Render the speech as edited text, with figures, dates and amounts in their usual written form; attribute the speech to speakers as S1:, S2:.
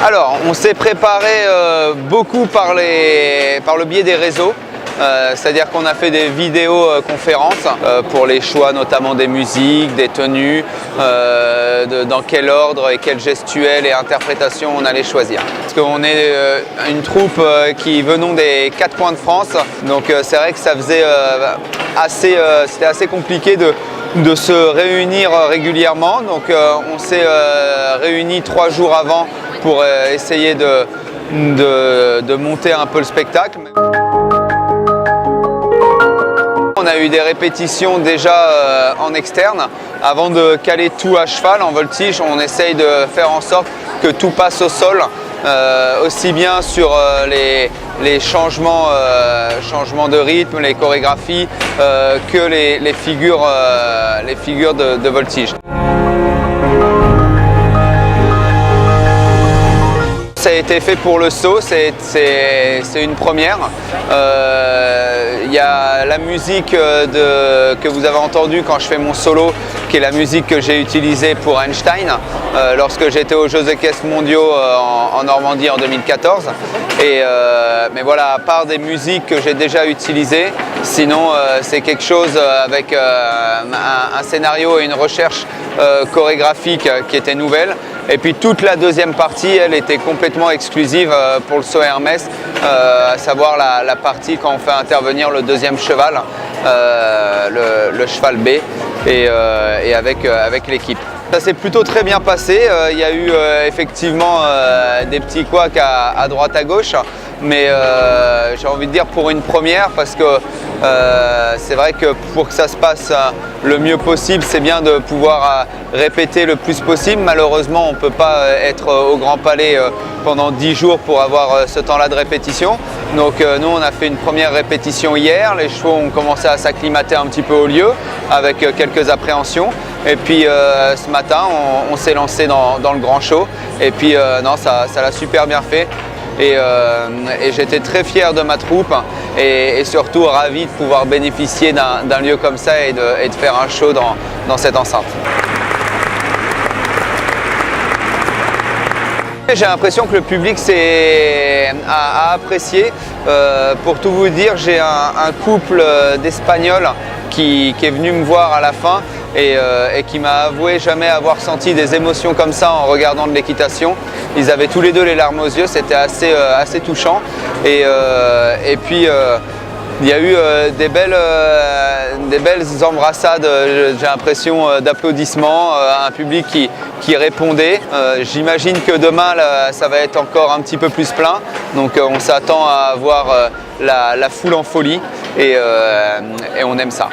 S1: Alors, on s'est préparé beaucoup par le biais des réseaux. C'est-à-dire qu'on a fait des vidéos conférences pour les choix notamment des musiques, des tenues, dans quel ordre et quelle gestuelle et interprétation on allait choisir. Parce qu'on est une troupe qui venons des 4 coins de France, donc c'est vrai que ça faisait c'était assez compliqué de se réunir régulièrement. Donc on s'est réunis 3 jours avant pour essayer de monter un peu le spectacle. On a eu des répétitions déjà en externe. Avant de caler tout à cheval en voltige, on essaye de faire en sorte que tout passe au sol, aussi bien sur les changements de rythme, les chorégraphies, que les figures de voltige. Ça a été fait pour le saut, c'est une première. Il y a la musique que vous avez entendue quand je fais mon solo, qui est la musique que j'ai utilisée pour Einstein lorsque j'étais aux Jeux équestres mondiaux en Normandie en 2014. Mais voilà, à part des musiques que j'ai déjà utilisées, sinon c'est quelque chose avec un scénario et une recherche chorégraphique qui était nouvelle. Et puis toute la deuxième partie, elle était complètement exclusive pour le saut Hermès, à savoir la partie quand on fait intervenir le deuxième cheval, le cheval B, et avec l'équipe. Ça s'est plutôt très bien passé. Il y a eu effectivement des petits couacs à droite à gauche, mais j'ai envie de dire pour une première, parce que c'est vrai que pour que ça se passe le mieux possible, c'est bien de pouvoir répéter le plus possible. Malheureusement, on ne peut pas être au Grand Palais pendant 10 jours pour avoir ce temps-là de répétition. Donc nous, on a fait une première répétition hier. Les chevaux ont commencé à s'acclimater un petit peu au lieu, avec quelques appréhensions. Et puis ce matin, on s'est lancé dans le grand show. Et puis non, ça l'a super bien fait. Et j'étais très fier de ma troupe et surtout ravi de pouvoir bénéficier d'un lieu comme ça et de faire un show dans cette enceinte. J'ai l'impression que le public a apprécié. Pour tout vous dire, j'ai un couple d'Espagnols qui est venu me voir à la fin et qui m'a avoué jamais avoir senti des émotions comme ça en regardant de l'équitation. Ils avaient tous les deux les larmes aux yeux, c'était assez touchant. Et puis il y a eu des belles embrassades, j'ai l'impression, d'applaudissements, un public qui répondait. J'imagine que demain, ça va être encore un petit peu plus plein. Donc on s'attend à avoir la foule en folie et on aime ça.